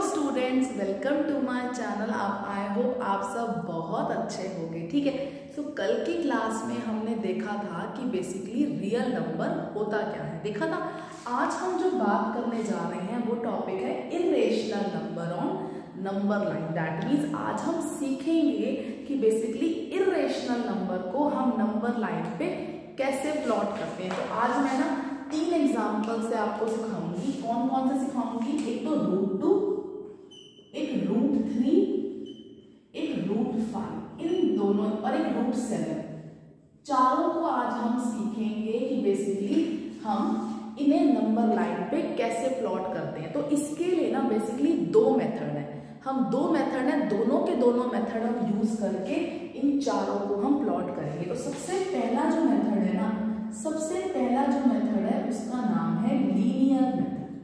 Students, welcome to my channel. I hope आप सब बहुत अच्छे होंगे। ठीक है, तो कल की क्लास में हमने देखा था कि बेसिकली रियल नंबर होता क्या है, देखा था। आज हम जो बात करने जा रहे हैं वो टॉपिक है irrational number on number line. That means आज हम सीखेंगे कि बेसिकली इरेशनल नंबर को हम नंबर लाइन पे कैसे प्लॉट करते हैं। तो आज मैं ना 3 एग्जाम्पल से आपको सिखाऊंगी। कौन कौन से सिखाऊंगी? एक तो √2, एक √3, एक √5, इन दोनों, और एक √7। चारों को आज हम सीखेंगे कि बेसिकली हम इन्हें नंबर लाइन पे कैसे प्लॉट करते हैं। तो इसके लिए ना बेसिकली 2 मेथड है। हम 2 मेथड है, दोनों के दोनों मेथड हम यूज करके इन चारों को हम प्लॉट करेंगे। तो सबसे पहला जो मेथड है ना, सबसे पहला जो मेथड है उसका नाम है लीनियर मेथड।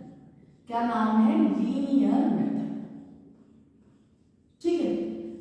क्या नाम है? Linear method. ठीक है,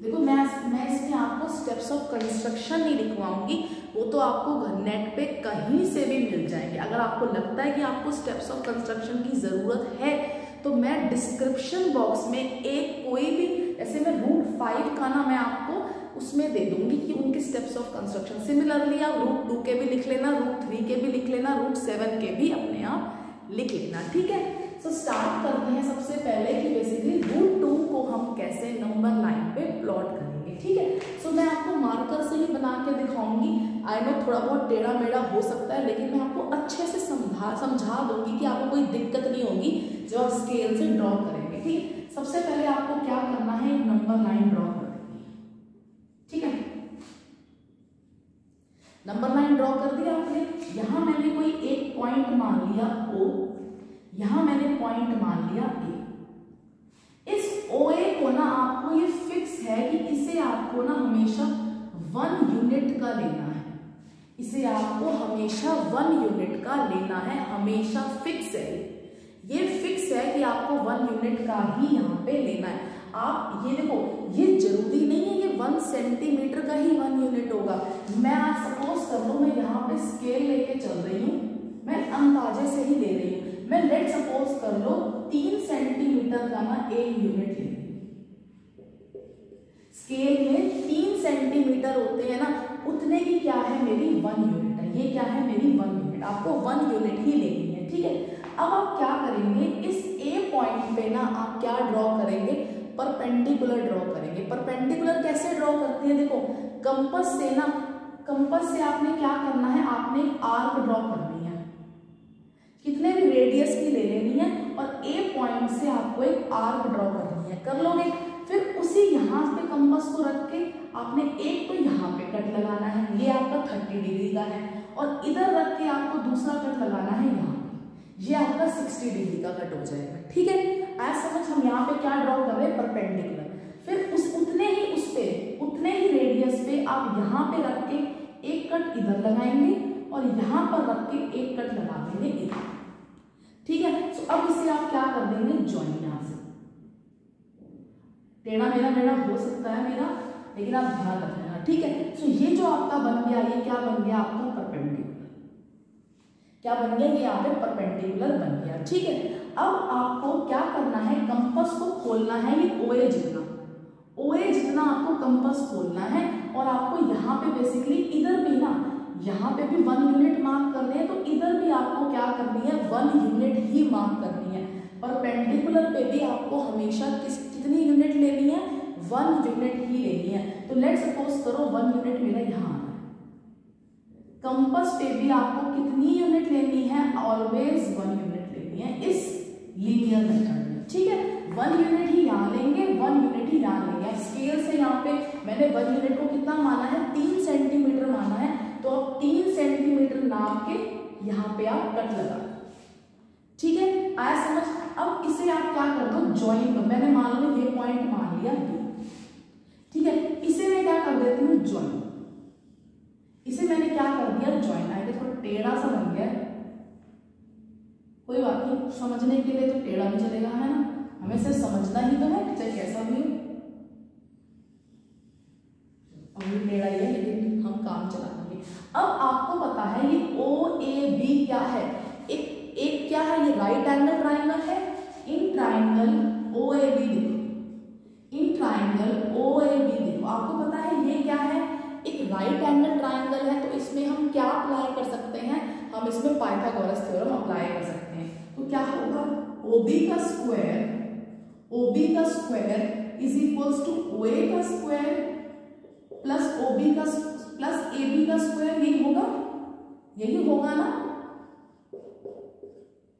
देखो मैं इसमें आपको स्टेप्स ऑफ कंस्ट्रक्शन नहीं लिखवाऊंगी, वो तो आपको नेट पे कहीं से भी मिल जाएंगे। अगर आपको लगता है कि आपको स्टेप्स ऑफ कंस्ट्रक्शन की जरूरत है तो मैं डिस्क्रिप्शन बॉक्स में एक कोई भी, जैसे मैं √5 का ना मैं आपको उसमें दे दूंगी कि उनके स्टेप्स ऑफ कंस्ट्रक्शन। सिमिलरली आप √2 के भी लिख लेना, √3 के भी लिख लेना, √7 के भी अपने आप लिख लेना। ठीक है, तो स्टार्ट करते हैं सबसे पहले कि बेसिकली √2 को हम कैसे नंबर लाइन पे प्लॉट करेंगे। ठीक है, सो मैं आपको मार्कर से ही बना के दिखाऊंगी। आई नो थोड़ा बहुत टेढ़ा मेढ़ा हो सकता है, लेकिन मैं आपको अच्छे से समझा दूंगी कि आपको कोई दिक्कत नहीं होगी जब आप स्केल से ड्रॉ करेंगे। ठीक है, सबसे पहले आपको क्या करना है, एक नंबर लाइन ड्रॉ कर देनी है। ठीक है, नंबर लाइन ड्रॉ कर दिया आपने। यहां मैंने कोई एक पॉइंट मान लिया O, यहां मैंने पॉइंट मान लिया A। इस OA को ना आपको ये फिक्स है कि इसे आपको ना हमेशा 1 यूनिट का लेना है। इसे आपको हमेशा 1 यूनिट का लेना है, हमेशा फिक्स है। ये फिक्स है कि आपको 1 यूनिट का ही यहाँ पे लेना है। आप ये देखो, ये जरूरी नहीं है ये 1 सेंटीमीटर का ही 1 यूनिट होगा। मैं आज सपोज कर लो, मैं यहाँ पे स्केल लेके चल रही हूँ, मैं अंदाजे से ही ले रही हूँ। मैं लेट सपोज कर लो 3 सेंटीमीटर का ना 1 यूनिट ले रही हूँ। स्केल में 3 सेंटीमीटर होते हैं ना, उतने की क्या है मेरी 1 यूनिट है। ये क्या है मेरी 1 यूनिट, आपको 1 यूनिट ही लेनी है। ठीक है, अब आप क्या करेंगे, इस A पॉइंट पे ना आप क्या ड्रॉ करेंगे, परपेंडिकुलर ड्रॉ करेंगे। परपेंडिकुलर कैसे ड्रॉ करते हैं? देखो, कंपास से ना, कंपास से आपने क्या करना है, आपने आर्क ड्रॉ करनी है, कितने भी रेडियस की ले लेनी है, और A पॉइंट से आपको एक आर्क ड्रॉ करनी है। कर लोगे, फिर उसी यहाँ पे कंपास को रख के आपने एक तो यहाँ पे कट लगाना है, ये आपका 30 डिग्री का है, और इधर रख के आपको दूसरा कट लगाना है यहाँ पे, ये आपका 60 डिग्री का कट हो जाएगा। ठीक है, आज समझ हम यहाँ पे क्या ड्रॉ कर रहे हैं, परपेंडिकुलर। फिर उतने ही रेडियस पे आप यहाँ पे रख के एक कट इधर लगाएंगे, और यहाँ पर रख के एक कट लगा देंगे इधर। ठीक है, तो अब इसे आप क्या कर देंगे, ज्वाइन। यहाँ से टेढ़ा मेढ़ा हो सकता है मेरा, लेकिन आप ध्यान रखना। ठीक है, तो ये जो आपका बन गया, ये क्या बन गया आपका, परपेंडिकुलर। क्या बन गया, ये यहाँ पे परपेंडिकुलर बन गया। ठीक है, अब आपको क्या करना है, कंपास को खोलना है, ये OA जितना आपको कंपास खोलना है, और आपको यहाँ पे बेसिकली इधर भी ना, यहाँ पे भी 1 यूनिट मार्क करनी है, तो इधर भी आपको क्या करनी है, 1 यूनिट ही मार्क करनी है। परपेंडिकुलर पे भी आपको हमेशा कितनी यूनिट लेनी है, 1 यूनिट ही लेनी है। तो लेट सपोज करो 1 यूनिट मेरा यहाँ आ रहा है। कंपास पे भी आपको कितनी यूनिट लेनी है, ऑलवेज 1 यूनिट लेनी है इस लीनियर मेथड में। ठीक है, 1 यूनिट ही यहाँ लेंगे, 1 यूनिट ही यहाँ लेंगे। स्केल से यहाँ पे मैंने 1 यूनिट को कितना माना है, 3 सेंटीमीटर माना है, तो आप 3 सेंटीमीटर नाप के यहाँ पे आप कट लगा। ठीक है, आया समझ। अब इसे आप क्या कर दो, ज्वाइन कर। मैंने मान लो ये पॉइंट मान लिया B। ठीक है, इसे मैं क्या कर देती हूँ, ज्वाइन। इसे मैंने क्या कर दिया, ज्वाइन। आए थोड़ा टेढ़ा सा बन गया, कोई बात नहीं, समझने के लिए तो टेढ़ा भी चलेगा, है ना, हमें सिर्फ समझना ही तो है, चाहे कैसा भी हो। अब टेढ़ा ही है, लेकिन हम काम चला देंगे। अब आपको पता है ये OAB क्या है, एक क्या है, ये राइट एंगल ट्राइंगल है। इन ट्राइंगल OAB तो क्या होगा, OB का square is equals to OA का स्क्वायर प्लस AB का स्क्वायर, यही होगा ना।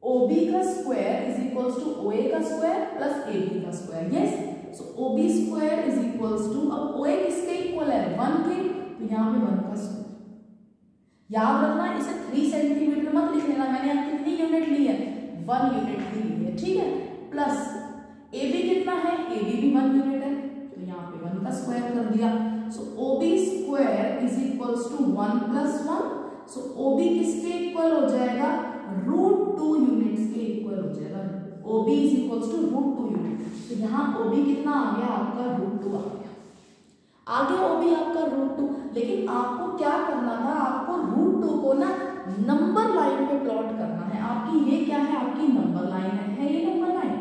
OB का square is equals to OA का स्क्वायर प्लस AB का square, yes. So OB square is equals to, अब OA किसके इक्वल है, 1 के, तो यहाँ पे 1 का स्क्वायर। याद रखना इसे 3 सेंटीमीटर मत लिख लेना, मैंने यहाँ कितनी यूनिट ली है, 1 यूनिट ही ली है, ठीक है। प्लस AB कितना है, AB भी 1 यूनिट है, तो यहाँ पे 1 का स्क्वायर कर दिया। So OB square is equals to 1 plus 1। So OB किसके इक्वल हो जाएगा, √2 यूनिट्स के इक्वल हो जाएगा। OB is equals to √2 unit. तो यहाँ OB कितना आ गया आपका, √2 आ गया OB आपका √2। लेकिन आपको क्या करना था, आपको √2 को ना नंबर लाइन पे प्लॉट करना है। आपकी ये क्या है, आपकी नंबर लाइन है ये नंबर लाइन।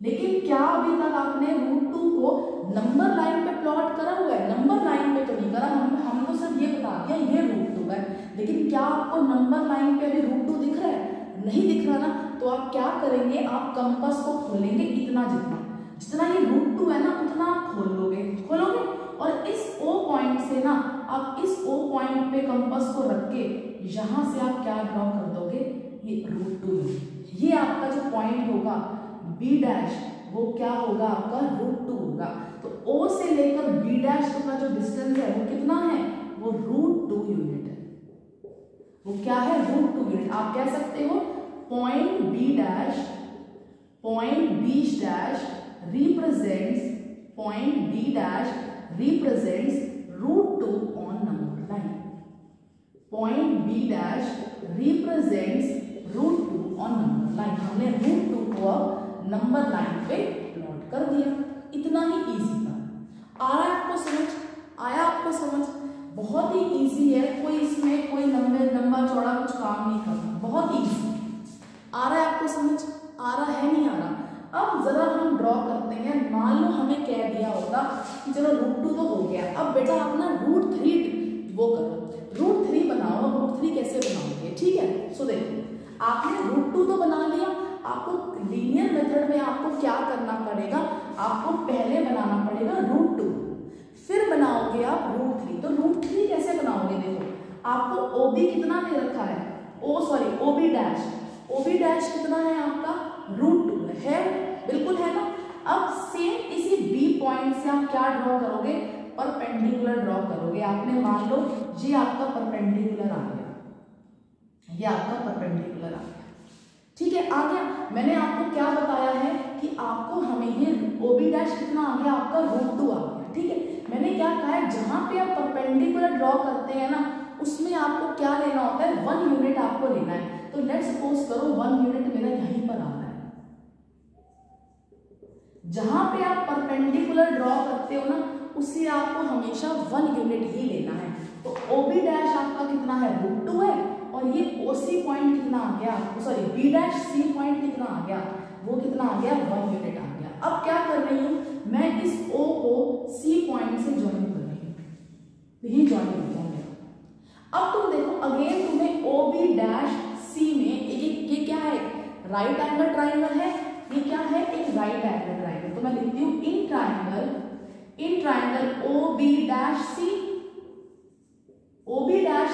लेकिन क्या अभी तक आपने √2 को नंबर लाइन पे प्लॉट करा हुआ है, नंबर लाइन पे तो नहीं करा, हम तो सिर्फ ये बता दिया ये √2 है। लेकिन क्या आपको नंबर लाइन पे अभी √2 दिख रहा है, नहीं दिख रहा ना, तो आप क्या करेंगे, आप कंपास को खोलेंगे, इतना जितना ये √2 है ना उतना आप खोलोगे, और इस O पॉइंट से ना आप इस O पॉइंट पे कंपास को रख के यहां से आप क्या ड्रॉ कर दोगे, ये √2, ये आपका जो पॉइंट होगा B डैश, वो क्या होगा आपका √2 होगा। तो O से लेकर B डैश का जो डिस्टेंस है वो कितना है, वो √2 यूनिट है। वो क्या है, √2 यूनिट। आप कह सकते हो point B dash represents √2 on number line। Point B dash represents √2 on number line। हमने √2 को अब नंबर लाइन पे प्लॉट कर दिया, इतना ही इजी था। आया आपको समझ, बहुत ही इजी है, कोई इसमें कोई लंबा चौड़ा कुछ काम नहीं करना, बहुत इजी। आ रहा है आपको समझ, आ रहा है नहीं आ रहा। अब जरा हम ड्रॉ करते हैं। मान लो हमें कह दिया होगा कि चलो √2 तो हो गया, अब बेटा अपना √3 वो करो, √3 बनाओ। √3 कैसे बनाओगे, ठीक है। सो देखो, आपने √2 तो बना लिया, आपको लीनियर मेथड में आपको क्या करना पड़ेगा, आपको पहले बनाना पड़ेगा √2, फिर बनाओगे आप √3। तो √3 कैसे बनाओगे, देखो आपको OB कितना दे रखा है, OB डैश कितना है आपका, √2 है, बिल्कुल है ना। अब सेम इसी B पॉइंट से आप क्या ड्रॉ करोगे, परपेंडिकुलर ड्रॉ करोगे। आपने मान लो ये आपका परपेंडिकुलर आ गया, ठीक है, आ गया। मैंने आपको क्या बताया है कि आपको हमें ये OB डैश कितना आ गया आपका, √2 आ गया, ठीक है। मैंने क्या कहा है, जहां पे आप परपेंडिकुलर ड्रॉ करते हैं ना, उसमें आपको क्या लेना होता है, 1 यूनिट आपको लेना है। तो लेट्स सपोज करो 1 यूनिट मेरा यहीं पर आ रहा है। जहां पे आप परपेंडिकुलर ड्रॉ करते हो ना, उससे आपको हमेशा 1 यूनिट ही लेना है। तो OB डैश आपका कितना है, √2 है, और ये OC पॉइंट कितना आ गया, B डैश C पॉइंट कितना आ गया, वो कितना आ गया, 1 यूनिट आ गया। अब क्या कर रही हूं मैं, इस O को C पॉइंट से ज्वाइन कर रही हूं, यही ज्वाइन हो गया। अब तुम देखो अगेन, तुम्हें OB डैश C में ये क्या है, राइट एंगल ट्राइंगल है, ये क्या है, एक राइट एंगल ट्राइंगल। तो मैं लिखती हूँ इन ट्राइंगल OB डैश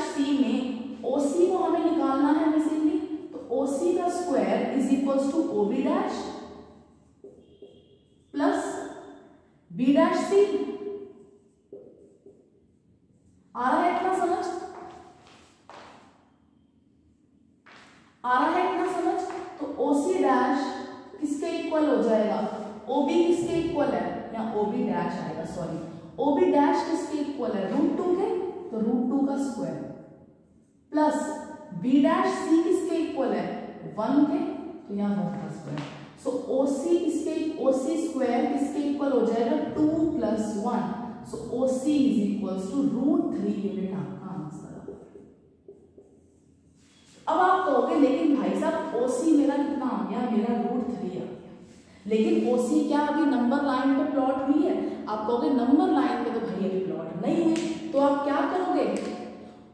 C में OC को हमें निकालना है बेसिकली। तो OC का square is equals to OB dash plus B dash C। आ रहा है इतना समझ, तो OC डैश किसके इक्वल हो जाएगा, OB किसके इक्वल है, या OB डैश आएगा, OB डैश किसके इक्वल है, √2 के, तो √2 का square plus B dash C किसके इक्वल है, 1 के, तो यहाँ 1 का स्क्वायर। सो OC स्क्वायर किसके इक्वल हो जाएगा, 2 + 1। So OC is equals to √3 unit आपका आंसर। अब आप कहोगे लेकिन भाई साहब OC मेरा कितना आ गया, मेरा √3 आ गया, लेकिन OC क्या अभी नंबर लाइन पे प्लॉट हुई है। आप कहोगे नंबर लाइन पे तो भाई अभी प्लॉट नहीं हुई, तो आप क्या करोगे,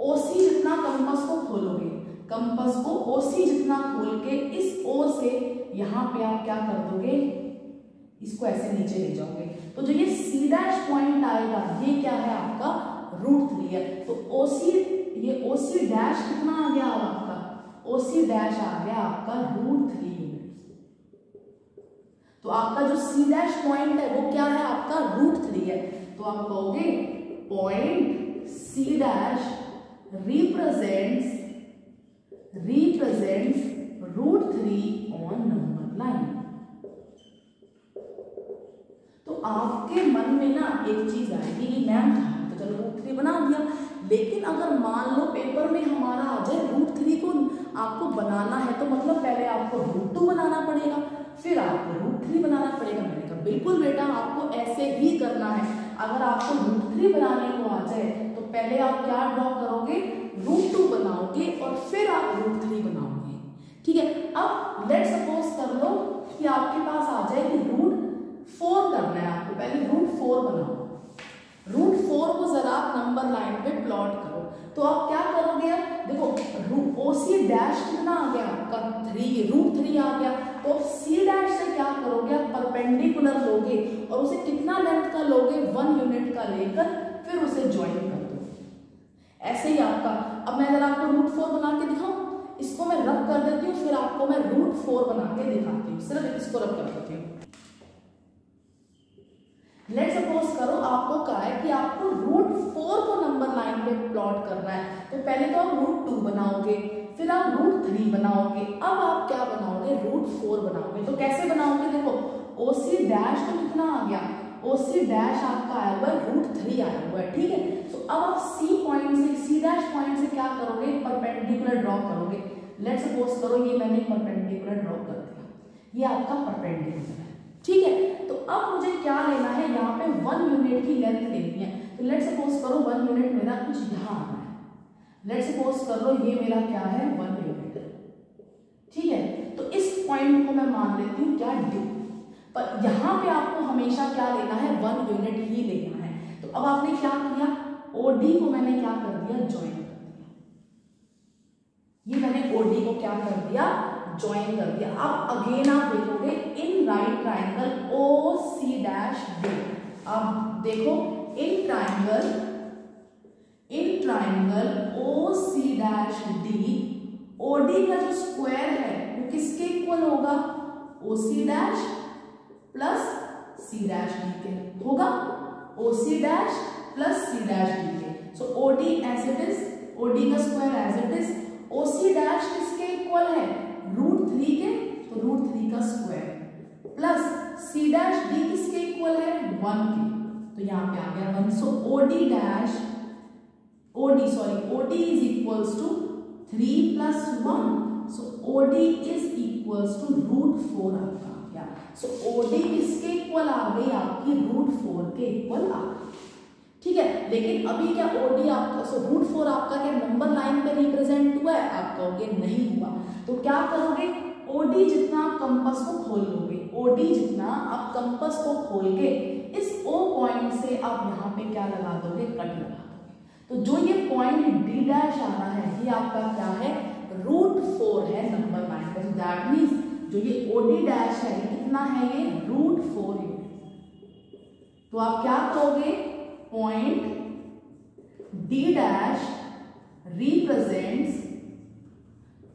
OC जितना कंपास को खोलोगे, कंपास को ओसी जितना खोल के इस ओ से यहाँ पे आप क्या कर दोगे, इसको ऐसे नीचे ले जाओगे। तो जो ये सी डैश पॉइंट आएगा ये क्या है आपका √3 है। तो ओसी, ये ओसी डैश कितना आ गया आपका, ओसी डैश आ गया आपका √3 यूनिट। तो आपका जो सी डैश पॉइंट है वो क्या है आपका √3 है। तो आप कहोगे point C dash represents √3 on number line. तो आपके मन में ना एक चीज आएगी कि मैम तो चलो √3 बना दिया, लेकिन अगर मान लो पेपर में हमारा आ जाए √3 को आपको बनाना है तो मतलब पहले आपको √2 बनाना पड़ेगा, फिर आपको √3 बनाना पड़ेगा। मैंने कहा बिल्कुल बेटा आपको ऐसे ही करना है। अगर आपको √3 बनाने को आ जाए तो पहले आप क्या ड्रॉ करोगे, √2 बनाओगे और फिर आप √3 बनाओगे। ठीक है, अब लेट सपोज कर लो कि आपके पास आ जाए कि √4 करना है आपको, पहले √4 बनाओ। √4 को जरा आप नंबर लाइन पे प्लॉट करो। तो आप क्या करोगे, अब देखो ओसी डैश कितना आ गया आपका √3 आ गया। तो सी डैश से क्या करोगे, आप परपेंडिकुलर लोगे और उसे कितना लेंथ का लोगे, 1 यूनिट का लेकर फिर उसे ज्वाइन कर दो। ऐसे ही आपका, अब मैं अगर आपको √4 बना के दिखाऊं, इसको मैं रब कर देती हूँ, फिर आपको मैं √4 बना के दिखाती हूँ। सिर्फ इसको रब कर देती हूँ। लेट सपोज करो आपको कहा है कि आपको √4 को नंबर लाइन पे प्लॉट करना है। तो पहले तो आप √2 बनाओगे, फिर आप √3 बनाओगे, अब आप क्या बनाओगे, √4 बनाओगे। तो कैसे बनाओगे, देखो ओसी डैश तो कितना आ गया, ओसी डैश आपका आया हुआ है √3 आया हुआ है। ठीक है, तो अब आप सी पॉइंट से, सी डैश पॉइंट से क्या करोगे, परपेंडिकुलर ड्रॉ करोगे। लेट सपोज करो ये मैंने परपेंडिकुलर ड्रॉ कर दिया, ये आपका परपेंडिकुलर है। ठीक है, तो अब मुझे क्या लेना है, यहाँ पे 1 यूनिट की लेंथ लेनी है। तो लेट सपोज करो 1 यूनिट मेरा कुछ यहाँ आना है। लेट सपोज कर लो ये मेरा क्या है 1 यूनिट। ठीक है, तो इस पॉइंट को मैं मान लेती हूँ क्या डी, पर यहाँ पे आपको हमेशा क्या लेना है, 1 यूनिट ही लेना है। तो अब आपने क्या किया, ओडी को मैंने क्या कर दिया, ज्वाइन कर दिया। ये मैंने ओडी को क्या कर दिया, ज्वाइन कर दिया। अब अगेन आप देखोगे in right triangle O C dash D. अब देखो in triangle O C dash D, OD का जो स्क्वायर है वो किसके इक्वल होगा, O C dash plus C dash D के होगा, O C dash plus C dash D के। So OD as it is, OD का square as it is, O C dash किसके इक्वल है, √3 के, तो √3 का square plus C dash D किसके इक्वल है, 1 के। तो यहाँ पे आ गया 1। So OD dash, OD is equals to 3 + 1। So OD is equals to √4 आपका आ गया। सो ओडी किसके इक्वल आ गई, आपकी √4 के इक्वल आ गई। ठीक है, लेकिन अभी क्या ओडी आपका, सो √4 आपका क्या नंबर लाइन पे रिप्रेजेंट हुआ है, आप कहोगे नहीं हुआ। तो क्या करोगे, ओडी जितना आप कंपास को खोल लोगे, ओडी जितना आप कंपास को खोल के इस ओ पॉइंट से आप यहाँ पे क्या लगा दोगे, कट लगा दोगे। तो जो ये पॉइंट डी डैश आ रहा है ये आपका क्या है, √4 है नंबर लाइन का। दैट मीन्स जो ये ओडी डैश है ये कितना है, ये √4 यूनिट। तो आप क्या करोगे, point D dash represents,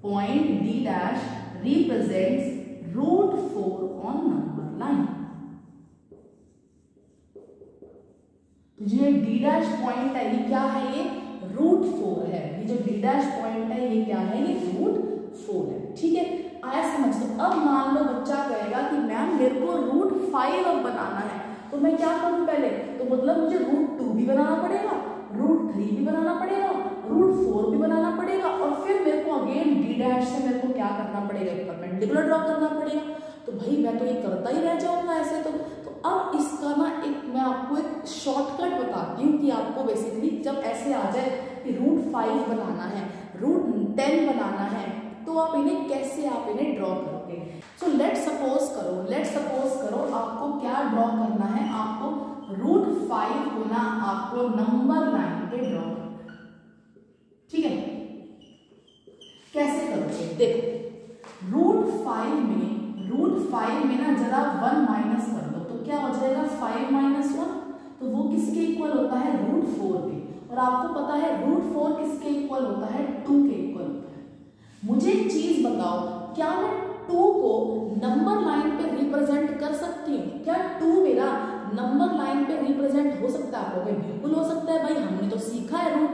point D dash represents √4 on number line. तो जो डी डैश पॉइंट है ये क्या है, ये √4 है। ये जो डी डैश पॉइंट है ये क्या है, ये √4 है। ठीक है, आया समझ। तो अब मान लो बच्चा कहेगा कि मैम मेरे को √5 अब बनाना है, तो मैं क्या करूं पहले, तो मतलब मुझे √2 भी बनाना पड़ेगा, √3 भी बनाना पड़ेगा, √4 भी बनाना पड़ेगा, और फिर मेरे को अगेन डी डैश से मेरे को क्या करना पड़ेगा, परपेंडिकुलर ड्रॉ करना पड़ेगा। तो भाई मैं तो ये करता ही रह जाऊंगा ऐसे। तो अब इसका ना एक मैं आपको एक शॉर्टकट बताती हूँ कि आपको बेसिकली जब ऐसे आ जाए कि √5 बनाना है, √10 बनाना है, तो आप इन्हें कैसे आप इन्हें ड्रॉ करोगे। सो लेट सपोज करो आपको क्या ड्रॉ करना है, आपको √5 को ना आपको नंबर लाइन पे ड्रॉ करना है। ठीक है, कैसे करोगे, देखो रूट 5 में ना जरा 1 माइनस कर दो तो क्या हो जाएगा 5 माइनस 1, तो वो किसके इक्वल होता है रूट 4 के। और आपको पता है रूट 4 किसके इक्वल होता है 2 के इक्वल होता है। मुझे एक चीज बताओ, क्या मैं 2 को नंबर लाइन पे रिप्रेजेंट कर सकती हूँ? क्या 2 मेरा नंबर लाइन पे रिप्रेजेंट हो सकता है? आप लोग बिल्कुल हो सकता है भाई, हमने तो सीखा है रूट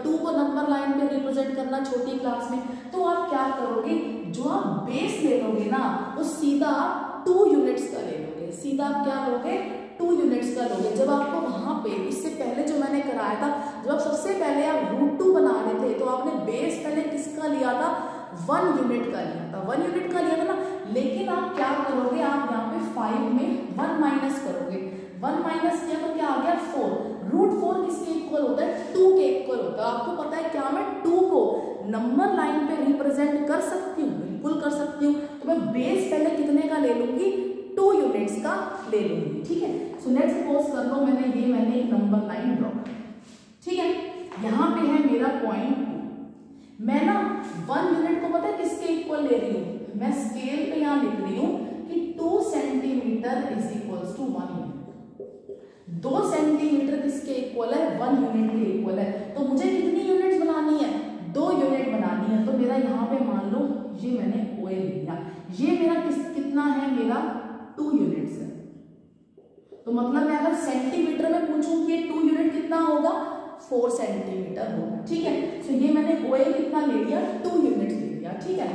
2 को नंबर लाइन पे रिप्रेजेंट करना छोटी क्लास में। तो आप क्या करोगे, जो आप बेस ले लोगे ना वो सीधा 2 यूनिट्स का ले लोगे, सीधा आप क्या लोगे 2 यूनिट्स का लोगे। जब आपको वहां पे इससे पहले जो मैंने कराया था, जब आप सबसे पहले आप रूट 2 बना रहे थे तो आपने बेस पहले किसका लिया था 1 यूनिट का लिया था, 1 यूनिट का लिया था ना। लेकिन आप क्या करोगे, आप यहाँ पे 5 में 1 माइनस करोगे, 1 माइनस किया तो क्या आ गया 4। रूट 4 किसके इक्वल होता है 2 के इक्वल होता है। आपको पता है क्या मैं 2 को नंबर लाइन पे रिप्रेजेंट कर सकती हूँ? बिल्कुल कर सकती हूँ। तो मैं बेस पहले कितने का ले लूंगी 2 यूनिट्स का ले लूंगी, ठीक है। सो लेट्स सपोज कर लो मैंने एक नंबर लाइन ड्रॉ, ठीक है। यहाँ पे है मेरा पॉइंट 2, मैं ना 1 यूनिट को पता है किसके इक्वल ले रही हूँ, मैं स्केल पे यहाँ लिख रही हूँ कि 2 centimetre is equals to 1 unit. 2 centimetre किसके इक्वल है 1 यूनिट के इक्वल है। तो मुझे कितनी यूनिट्स बनानी है 2 यूनिट बनानी है। तो मेरा यहाँ पे मान लो ये मैंने OA ले लिया, ये मेरा कितना है मेरा 2 यूनिट्स है। तो मतलब मैं अगर सेंटीमीटर में पूछूं कि ये 2 यूनिट कितना होगा 4 सेंटीमीटर होगा, ठीक है। तो ये मैंने OA कितना ले लिया 2 यूनिट ले लिया, ठीक है।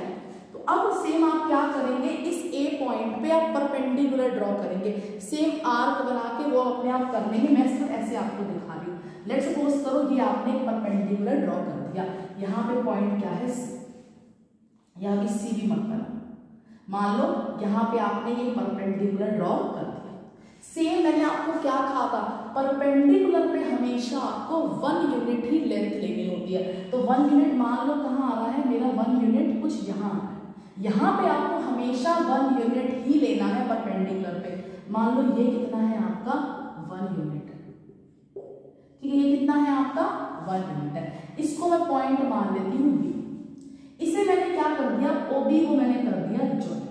तो अब सेम आप क्या करेंगे, इस A पॉइंट पे आप परपेंडिकुलर ड्रॉ करेंगे, सेम आर्क बना के वो अपने आप कर लेंगे। मैं सिर्फ ऐसे आपको दिखा रही हूँ। लेट्स सपोज करो ये आपने परपेंडिकुलर ड्रॉ कर दिया, यहाँ पे पॉइंट क्या है C, यहाँ पे C भी मत करना। मान लो यहाँ पे आपने ये परपेंडिकुलर ड्रॉ कर दिया। सेम मैंने आपको क्या कहा था, परपेंडिकुलर पे हमेशा आपको 1 यूनिट ही लेंथ लेनी होती है। तो 1 यूनिट मान लो कहाँ आ रहा है मेरा 1 यूनिट कुछ यहाँ पे आपको हमेशा 1 यूनिट ही लेना है परपेंडिकुलर पे। मान लो ये कितना है आपका 1 यूनिट, ठीक है। ये कितना है आपका 1 यूनिट है। इसको मैं पॉइंट मान लेती हूँ B। इसे मैंने क्या कर दिया OB को मैंने कर दिया जॉइंट,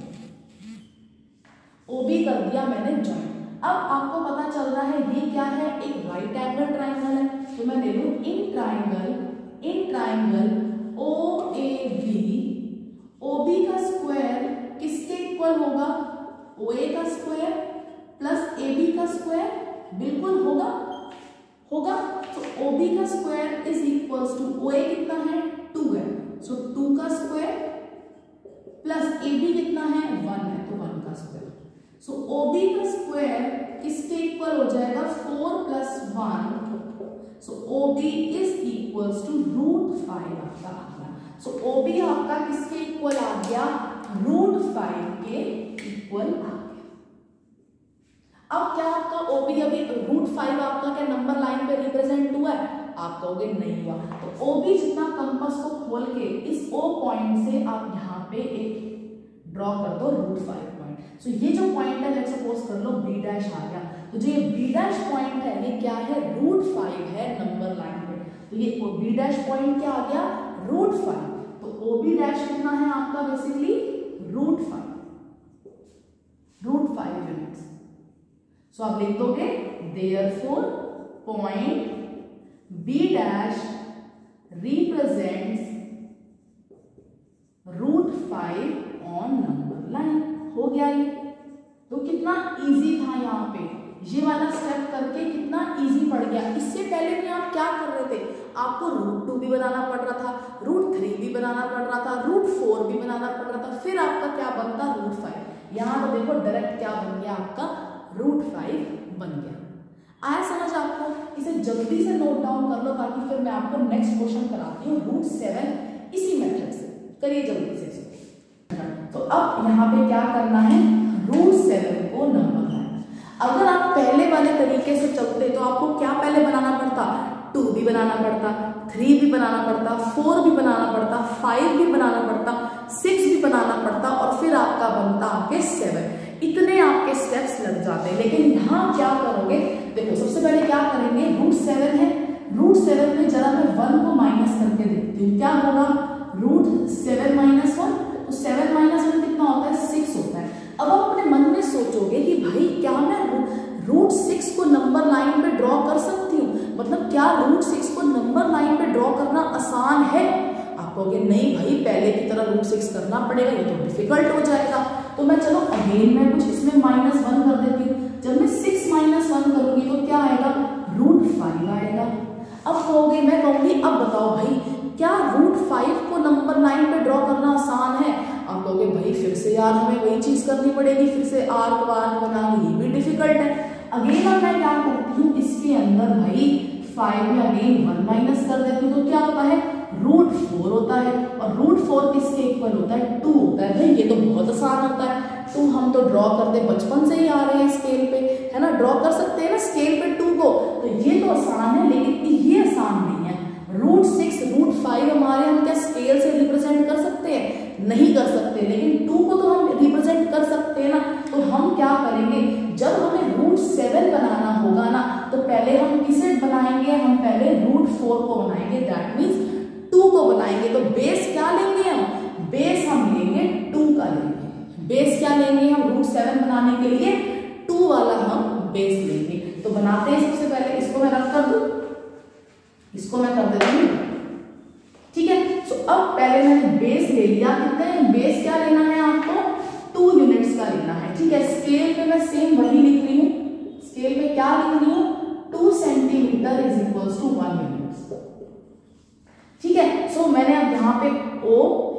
OB कर दिया मैंने जॉइंट। अब आपको पता चल रहा है ये क्या है, एक राइट एंगल ट्राइंगल है। तो मैं ले लूं इन ट्राइंगल OB का स्क्वायर किसके इक्वल होगा OA का स्क्वायर प्लस AB का स्क्वायर, बिल्कुल होगा। तो OB का square is equals to OA कितना है 2 है, सो 2 का स्क्वायर प्लस AB कितना है 1 है, तो 1 का स्क्वायर। सो OB का स्क्वायर किसके इक्वल हो जाएगा 4 plus 1, so OB is equals to root 5 आपका आ गया। सो OB आपका किसके इक्वल आ गया रूट 5 के इक्वल आ गया। अब क्या आपका OB अभी रूट 5 आपका क्या नंबर लाइन पे रिप्रेजेंट हुआ है? आप कहोगे नहीं हुआ। तो OB जितना कंपास को खोल के इस O पॉइंट से आप यहाँ पे एक ड्रॉ कर दो रूट 5 पॉइंट। सो ये जो पॉइंट है लेट्स सपोज कर लो B डैश आ गया। तो जो ये B डैश पॉइंट है ये क्या है रूट 5 है नंबर लाइन पे। तो ये B डैश पॉइंट क्या आ गया रूट 5। तो OB डैश कितना है आपका बेसिकली रूट 5 यूनिट्स। सो आप लिख दोगे therefore point B dash represents root 5 on number line. हो गया ये। तो कितना इजी था यहाँ पे, ये वाला स्टेप करके कितना इजी पड़ गया। इससे पहले में आप क्या कर रहे थे, आपको रूट 2 भी बनाना पड़ रहा था, रूट 3 भी बनाना पड़ रहा था, रूट 4 भी बनाना पड़ रहा था, फिर आपका क्या बनता रूट 5। यहाँ तो देखो डायरेक्ट क्या बन गया आपका रूट 5 बन गया। आया समझ आपको? इसे जल्दी से नोट डाउन कर लो ताकि फिर मैं आपको नेक्स्ट क्वेश्चन कराती हूँ रूट 7 इसी मेथड से। करिए जल्दी से। तो अब यहाँ पे क्या करना है रूट 7 को नंबर लाइन। अगर आप पहले वाले तरीके से चलते तो आपको क्या पहले बनाना पड़ता 2 भी बनाना पड़ता, 3 भी बनाना पड़ता, 4 भी बनाना पड़ता, 5 भी बनाना पड़ता, 6 भी बनाना पड़ता और फिर आपका बनता आपके 7। इतने आपके स्टेप्स लग जाते। लेकिन यहाँ क्या करोगे, देखो सबसे पहले क्या करेंगे रूट 7 है, रूट 7 में जरा मैं 1 को माइनस करके देखती हूँ क्या होगा √7 - 1, तो 7 - 1 कितना होता है? 6 होता है। अब आप अपने मन में सोचोगे कि भाई क्या मैं √6 को नंबर लाइन पे ड्रॉ कर सकती हूँ? मतलब क्या √6 को नंबर लाइन पे ड्रॉ करना आसान है? आप कहोगे नहीं भाई, पहले की तरह √6 करना पड़ेगा, ये तो डिफिकल्ट हो जाएगा। तो मैं चलो अगेन मैं कुछ इसमें -1 कर देती हूँ। जब मैं 6 - 1 करूंगी तो क्या आएगा? √5 आएगा। अब कहोगे, मैं कहूंगी अब बताओ भाई क्या √5 को नंबर लाइन पे ड्रॉ करना आसान है? आप कहोगे भाई फिर से यार हमें वही चीज करनी पड़ेगी, फिर से आर्क वार्क बनाना, ये भी डिफिकल्ट है। अगेन अब मैं क्या करती हूँ, इसके अंदर भाई 5 में अगेन 1 माइनस कर देती हूँ, तो क्या होता है? √4 होता है। और √4 किसके इक्वल होता है? 2 होता है। भाई ये तो बहुत आसान होता है। 2 हम तो ड्रॉ करते बचपन से ही आ रहे हैं स्केल पे, है ना, ड्रॉ कर सकते हैं ना स्केल पे 2 को, तो ये तो आसान है। लेकिन ये आसान नहीं है। √6 √5 हमारे हम क्या स्केल से रिप्रेजेंट कर सकते हैं? नहीं कर सकते। लेकिन 2 को तो हम रिप्रेजेंट कर सकते हैं ना। तो हम क्या करेंगे, जब हमें √7 बनाना होगा ना, तो पहले हम किसे बनाएंगे? हम पहले √4 को बनाएंगे, दैट मीन्स 2 को बनाएंगे। तो बेस क्या लेंगे हम? बेस हम लेंगे 2 का लेंगे। बेस क्या लेंगे हम √7 बनाने के लिए? 2 वाला हम बेस लेंगे। तो बनाते हैं सबसे पहले, इसको मैं रख कर दूं, इसको मैं कर देती हूँ, ठीक है। तो अब पहले मैंने बेस ले लिया, कितने बेस क्या लेना है आपको? 2 यूनिट्स का लेना है, ठीक है। स्केल पे मैं सेम वही लिख रही हूँ, स्केल पे क्या लिख रही हूँ? 2 centimetre is equal to 1 unit, ठीक है। सो मैंने अब यहाँ पे O,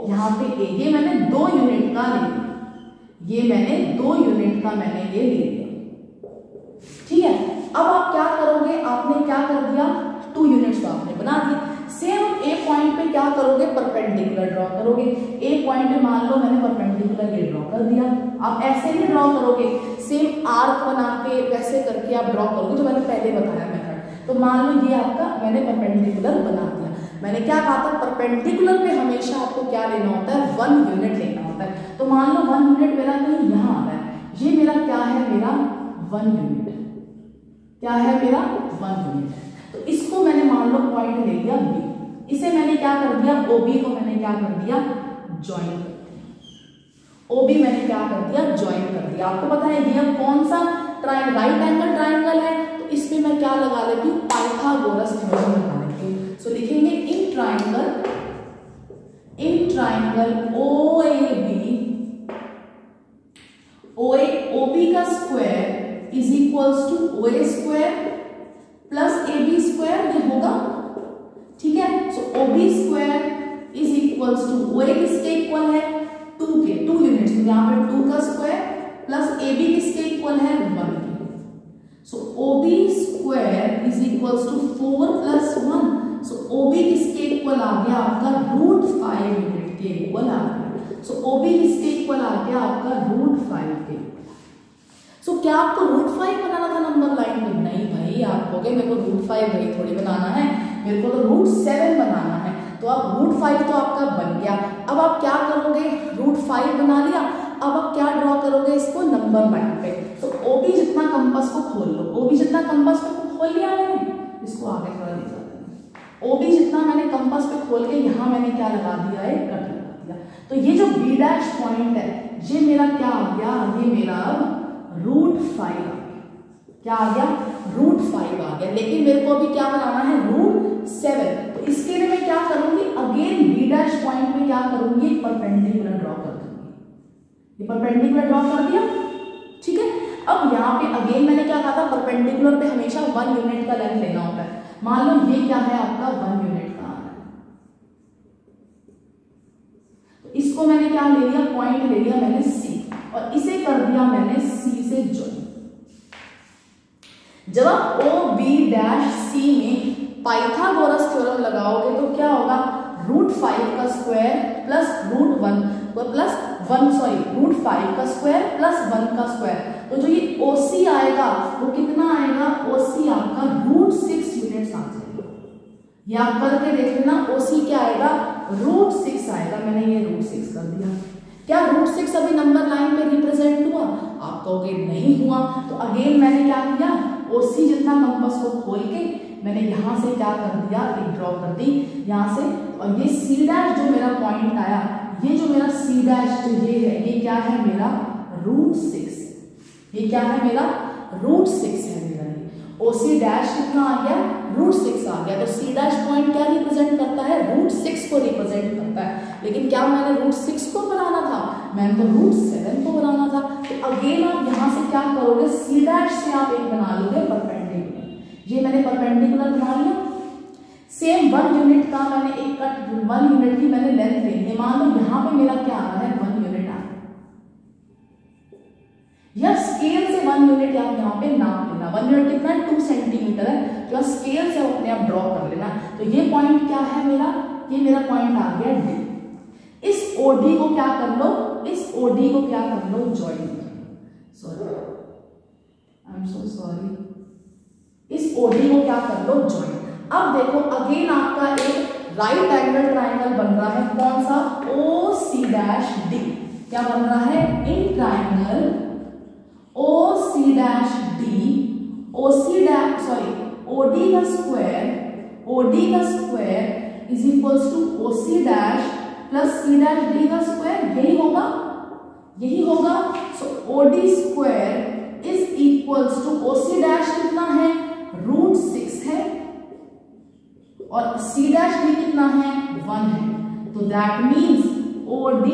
यहाँ पे A, ये मैंने 2 यूनिट का ले लिया, ये मैंने 2 यूनिट का मैंने ये ले लिया, ठीक है। अब आप क्या करोगे, आपने क्या कर दिया? 2 यूनिट्स का आपने बना दिया। सेम A पॉइंट पे क्या करोगे? परपेंडिकुलर ड्रॉ करोगे। A पॉइंट पे मान लो मैंने परपेंडिकुलर ये ड्रॉ कर दिया। आप ऐसे नहीं ड्रॉ करोगे, सेम आर्क बना के वैसे करके आप ड्रॉ करोगे जो मैंने पहले बताया मेथड। तो मान लो ये आपका मैंने परपेंडिकुलर बना दिया। मैंने क्या कहा था? परपेंडिकुलर पे हमेशा आपको क्या लेना होता है? 1 यूनिट लेना होता है। तो मान लो 1 यूनिट मेरा कहीं यहाँ आ रहा है, ये मेरा क्या है? मेरा 1 यूनिट, क्या है मेरा? 1 यूनिट। तो इसको मैंने मान लो पॉइंट ले लिया B, इसे मैंने क्या कर दिया? OB को मैंने क्या कर दिया? ज्वाइन कर दिया। OB मैंने क्या कर दिया? ज्वाइन कर दिया। आपको पता है ये अब कौन सा ट्रायंगल, राइट एंगल ट्रायंगल है, तो इसमें मैं क्या लगा लेती हूँ? पाइथागोरस थ्योरम लगा लेती हूँ। सो लिखेंगे इन ट्रायंगल OB का square is equals to OA square plus AB square, ये होगा, ठीक है। So OB square is equals to OA किसके इक्वल है? 2 के, 2 यूनिट्स, यहाँ पे 2 का स्क्वायर प्लस AB किसके इक्वल है? 1 के। So OB square is equals to 4 plus 1। So OB किसके इक्वल आ गया? आपका √5 यूनिट के इक्वल आ गया। सो OB किसके इक्वल आ गया? आपका √5 के। सो क्या आपको √5 बनाना था नंबर लाइन में? नहीं भाई, आप कहोगे मेरे को √5 भाई थोड़ी बनाना है, मेरे को तो √7 बनाना है। तो आप √5 तो आपका बन गया। अब आप क्या करोगे? √5 बना लिया, अब आप क्या ड्रॉ करोगे इसको? नंबर लाइन पे। तो OB जितना कंपास को खोल लो, OB जितना कंपास पे खोल लिया मैंने, इसको आगे थोड़ा ले जाते हैं। OB जितना मैंने कंपास पे खोल के यहाँ मैंने क्या लगा दिया है? कट लगा दिया। तो ये जो B' पॉइंट है, ये मेरा क्या आ गया? ये मेरा अब √5 आ गया। क्या आ गया? √5 आ गया। लेकिन मेरे को अभी क्या बनाना है? √7। तो इसके लिए मैं क्या करूंगी? अगेन B' पॉइंट में क्या करूंगी? परपेंडिकुलर ड्रॉ कर दूंगी। ये परपेंडिकुलर ड्रॉ कर दिया, ठीक है। अब यहाँ पे अगेन मैंने क्या कहा था? परपेंडिकुलर पे हमेशा 1 यूनिट का लेंथ लेना होता है। मान लो ये क्या है आपका? 1 यूनिट का आ रहा है, तो इसको मैंने क्या ले लिया? पॉइंट ले लिया मैंने C, और इसे कर दिया मैंने C से ज्वाइन। जब आप OB' C में पाइथागोरस थ्योरम लगाओगे तो क्या होगा? √5 का स्क्वायर प्लस √1 प्लस 1 √5 का स्क्वायर प्लस 1 का स्क्वायर। तो जो ये OC आएगा वो कितना आएगा? OC आपका √6 यूनिट्स आ जाएगा। ये आप करके देख लेना, OC क्या आएगा? √6 आएगा। मैंने ये √6 कर दिया। क्या √6 अभी नंबर लाइन पे रिप्रेजेंट हुआ? आप कहोगे नहीं हुआ। तो अगेन मैंने क्या किया? OC जितना कंपास को खोल के मैंने यहाँ से क्या कर दिया, एक ड्रॉ कर दी यहाँ से, और ये सी डैश जो मेरा पॉइंट आया, ये जो मेरा सी डैश जो ये है, ये क्या है मेरा √6, ये क्या है मेरा √6 है मेरा। OC डैश कितना आ गया, √6 आ गया। तो सी डैश पॉइंट क्या रिप्रेजेंट करता है, √6 को रिप्रेजेंट करता है। लेकिन क्या मैंने √6 को बनाना था, मैंने तो √7 को बनाना था। तो अगेन आप यहाँ से क्या करोगे, सी डैश से आप एक बना लोगे परपेंडिकुलर। ये मैंने परपेंडिकुलर बना लिया। सेम 1 यूनिट का मैंने एक कट, 1 यूनिट की मैंने लेंथ लेनी है। मान लो यहाँ पे मेरा क्या आ रहा है, 1 यूनिट आ रहा है, या स्केल से 1 यूनिट आप यहाँ पे नाप लेना। 1 यूनिट कितना है, 2 सेंटीमीटर है, जो स्केल से अपने आप ड्रॉ कर लेना। तो ये पॉइंट क्या है मेरा, ये मेरा पॉइंट आ गया D। इस OD को क्या कर लो, इस OD को क्या कर लो, ज्वाइन कर लो। Sorry, I am so sorry. इस OD को क्या कर लो, ज्वाइन। अब देखो अगेन आपका एक राइट एंगल ट्राइंगल बन रहा है, कौन सा, OC'D। क्या बन रहा है, इन ट्राइंगल OC', OD का square is equals to OC' plus C'D का स्क्वायर, यही होगा। So OD square is equals to OC' कितना है, √6 है, और C'D कितना है, 1 है। तो दैट मीन्स OD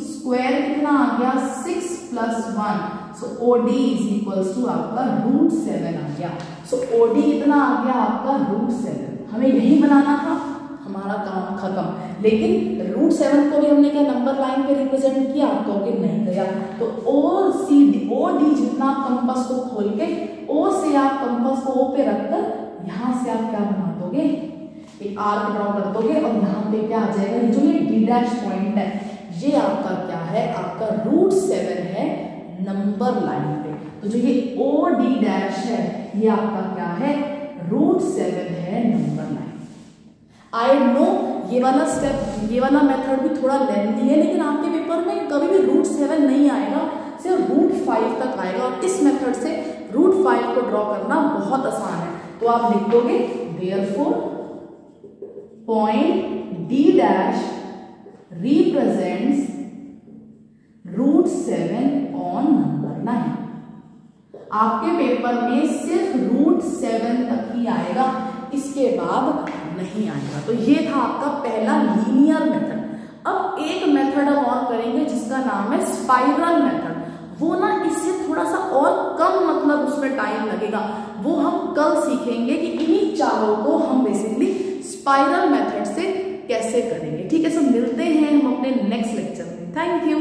स्क्वायर कितना आ गया, 6 + 1। सो OD इज इक्वल्स टू आपका √7 आ गया। सो OD कितना आ गया आपका, √7। हमें यही बनाना था, हमारा काम खत्म। लेकिन √7 को भी हमने क्या नंबर लाइन पे रिप्रेजेंट किया, आप कहोगे नहीं किया। तो OD जितना आप कंपास को खोल के, O से आप कंपास को O पे रखकर यहाँ से आप क्या बना दोगे, एक आर्क ड्रॉ कर दोगे, और यहाँ पे क्या आ जाएगा, जो ये D' पॉइंट है, ये आपका क्या है, आपका √7 है नंबर लाइन पे। तो जो ये OD' है, ये आपका क्या है, √7 है नंबर लाइन। आई नो ये वाला स्टेप, ये वाला मेथड भी थोड़ा लेंथी है, लेकिन आपके पेपर में कभी भी √7 नहीं आएगा, सिर्फ √5 तक आएगा। और इस मेथड से √5 को ड्रॉ करना बहुत आसान है। तो आप लिख दोगे therefore point D' represents √7 on number line. आपके पेपर में सिर्फ √7 तक ही आएगा, इसके बाद नहीं आएगा। तो ये था आपका पहला लीनियर मेथड। अब एक मेथड हम और करेंगे जिसका नाम है स्पाइरल मेथड। वो ना इससे थोड़ा सा और कम, मतलब उसमें टाइम लगेगा, वो हम कल सीखेंगे कि इन्हीं चारों को हम बेसिकली स्पाइरल मेथड से कैसे करेंगे। ठीक है, सब मिलते हैं हम अपने नेक्स्ट लेक्चर में। Thank you.